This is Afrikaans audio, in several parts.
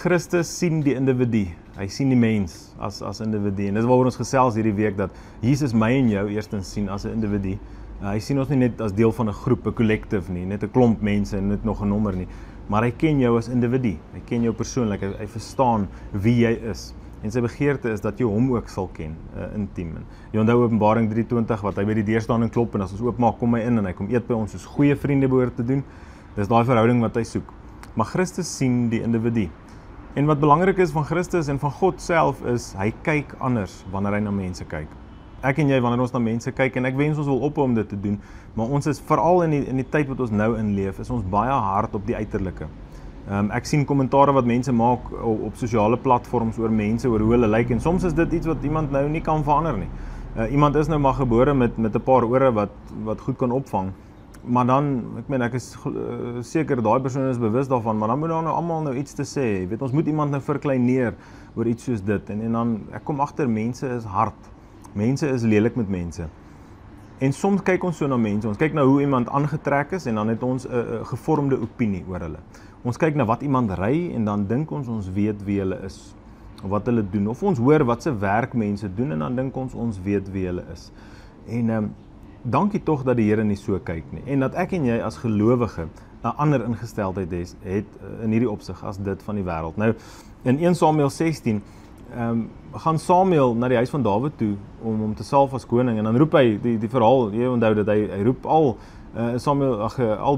Christus sien die individu, hy sien die mens as individu, en dis waaroor ons gesels hierdie week, dat Jesus my en jou eerstens sien as 'n individu. Hy sien ons nie net as deel van 'n groep, 'n collective nie, net 'n klomp mense en net nog 'n nommer nie, maar hy ken jou as individu, hy ken jou persoonlik, hy verstaan wie jy is. En sy begeerte is dat jy hom ook sal ken, intiem. Jy onthou Openbaring 3:20 wat hy by die deur staan en klop en as ons oopmaak kom hy in en hy kom eet by ons soos goeie vriende behoort te doen. Dis daai verhouding wat hy soek. Maar Christus sien die individu. En wat belangrik is van Christus en van God self is, hy kyk anders wanneer hy na mense kyk. Ek en jy, wanneer ons na mense kyk, en ek wens ons wil ophou om dit te doen, maar ons is veral in die tyd wat ons nou inleef, is ons baie hard op die uiterlike. Ek sien kommentare wat mense maak op sosiale platforms oor mense, oor hoe hulle lyk, en soms is dit iets wat iemand nou nie kan verander nie. Iemand is nou maar gebore met 'n paar ore wat goed kan opvang, maar dan, ek is seker daai persoon is bewus daarvan, maar dan moet daar nou almal nou iets te sê. Jy weet, ons moet iemand nou verkleineer oor iets soos dit, en dan, ek kom agter, mense is hard. Mense is lelik met mense. En soms kyk ons so na mense, ons kyk na hoe iemand aangetrek is, en dan het ons 'n gevormde opinie oor hulle. Ons kyk na wat iemand ry, en dan dink ons weet wie hulle is, of wat hulle doen, of ons hoor wat se werk mense doen, en dan dink ons weet wie hulle is. En dankie tog dat die Here nie so kyk nie, en dat ek en jy as gelowige 'n ander ingesteldheid het in hierdie opsig as dit van die wêreld. Nou, in 1 Samuel 16, gaan Samuel na die huis van Dawid toe om hom te salf as koning, en dan roep hy die verhaal, jy onthou dat hy roep al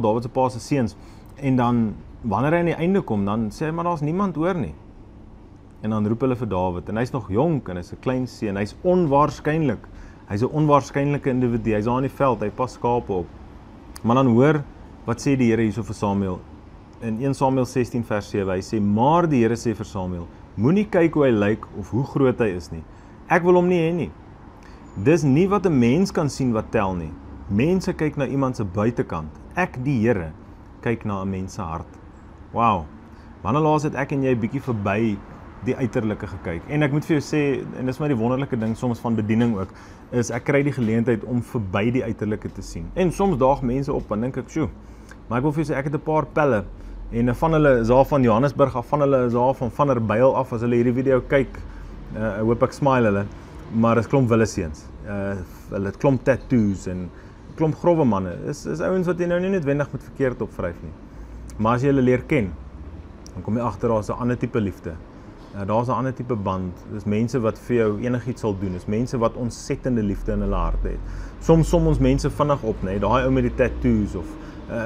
Dawid se pa se seuns, en dan wanneer hy aan die einde kom, dan sê hy, maar daar's niemand hoor nie. En dan roep hulle vir Dawid, en hy's nog jonk, en hy's 'n klein seun, hy's onwaarskynlik, hy's 'n onwaarskynlike individu, hy's daar in die veld, hy pas skape op. Maar dan hoor, wat sê die Here hierso vir Samuel? In 1 Samuel 16 vers 7, hy sê, maar die Here sê vir Samuel, moenie kyk hoe hy lyk, of hoe groot hy is nie. Ek wil hom nie hê nie. Dis nie wat 'n mens kan sien wat tel nie. Mense kyk na iemand se buitekant. Ek, die Here, kyk na 'n mens se hart. Wow, wanneer laas het ek en jy bietjie verby die uiterlike gekyk? En ek moet vir jou sê, en dis maar die wonderlike ding soms van bediening ook, is ek kry die geleentheid om verby die uiterlike te sien. En soms daag mense op, en dink ek, sjoe, maar ek wil vir jou sê, ek het 'n paar pelle, en van hulle is daar van Johannesburg af, van hulle is daar van Vanderbijl af, as hulle hierdie video kyk, hoop ek smile hulle, maar is klomp Willeseuns, hulle het klomp tattoos, en klomp grove manne, is ouens wat jy nou nie noodwendig met verkeerd opvryf nie. Maar as jy hulle leer ken, dan kom jy agter, daar's 'n ander tipe liefde. Daar's 'n ander tipe band. Dis mense wat vir jou enigiets sal doen. Dis mense wat ontsettende liefde in hulle hart het. Soms som ons mense vinnig op, nee, daai ou met die tattoos of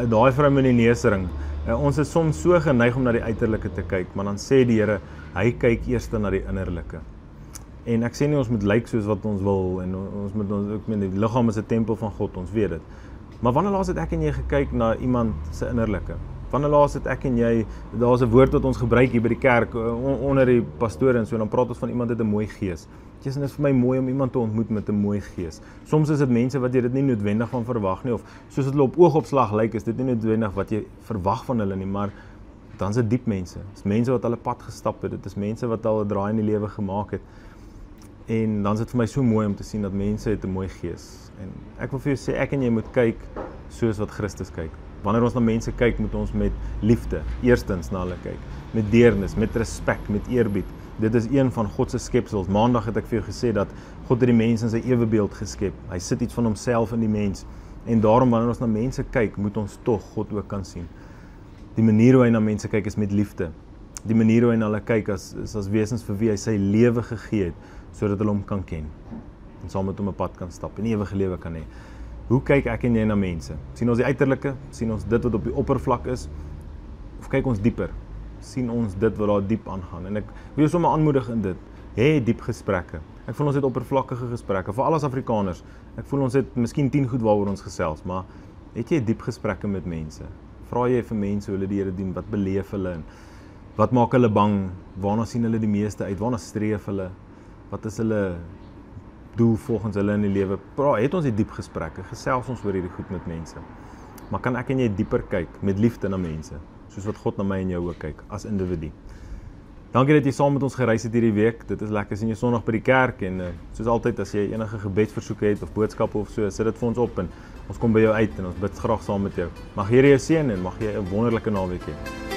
daai vrou met die neusring. Ons is soms so geneig om na die uiterlike te kyk, maar dan sê die Here, hy kyk eers na die innerlike. En ek sê nie ons moet lyk soos wat ons wil, en ons moet die liggaam is 'n tempel van God, ons weet dit. Maar wanneer laas het ek en jy gekyk na iemand se innerlike? Wanneer laas het ek en jy, daar's 'n woord wat ons gebruik hier by die kerk, onder die pastore en so, dan praat ons van iemand met 'n mooi gees. Dit is vir my mooi om iemand te ontmoet met 'n mooi gees. Soms is dit mense wat jy dit nie noodwendig van verwag nie, of soos dit hulle op oogopslag lyk, is dit nie noodwendig wat jy verwag van hulle nie, maar dan is dit diep mense. Dit is mense wat hulle pad gestap het, dit is mense wat al 'n draai in die lewe gemaak het. En dan is dit vir my so mooi om te sien dat mense het 'n mooi gees. En ek wil vir jou sê, ek en jy moet kyk soos wat Christus kyk. Wanneer ons na mense kyk, moet ons met liefde eerstens na hulle kyk, met deernis, met respek, met eerbied. Dit is een van God se skepsels. Maandag het ek vir jou gesê dat God het die mens in sy ewebeeld geskep. Hy sit iets van homself in die mens. En daarom wanneer ons na mense kyk, moet ons tog God ook kan sien. Die manier hoe hy na mense kyk is met liefde. Die manier hoe hy na hulle kyk is as wesens vir wie hy sy lewe gegee het, sodat hulle hom kan ken. En saam met hom 'n pad kan stap en ewige lewe kan hê. Hoe kyk ek en jy na mense? Sien ons die uiterlike? Sien ons dit wat op die oppervlak is? Of kyk ons dieper? Sien ons dit wat daar diep aangaan? En ek wil jou sommer aanmoedig in dit. Hê diep gesprekke. Ek voel ons het oppervlakkige gesprekke, veral as Afrikaners. Ek voel ons het miskien 10 goed waaroor ons gesels, maar het jy diep gesprekke met mense? Vra jy vir mense hoe hulle die Here dien? Wat beleef hulle? Wat maak hulle bang? Waarna sien hulle die meeste uit? Waarna streef hulle? Wat is hulle doel volgens hulle in die lewe? Het ons die diep gesprekke, gesels ons oor hierdie goed met mense. Maar kan ek en jy dieper kyk, met liefde na mense, soos wat God na my en jou ook kyk, as individu. Dankie dat jy saam met ons gereis het hierdie week, dit is lekker sien jy Sondag by die kerk, en soos altyd, as jy enige gebedsversoeke het, of boodskappe of so, sit dit vir ons op, en ons kom by jou uit, en ons bid graag saam met jou. Mag Here jou seën, en mag jy 'n wonderlike naweek hê.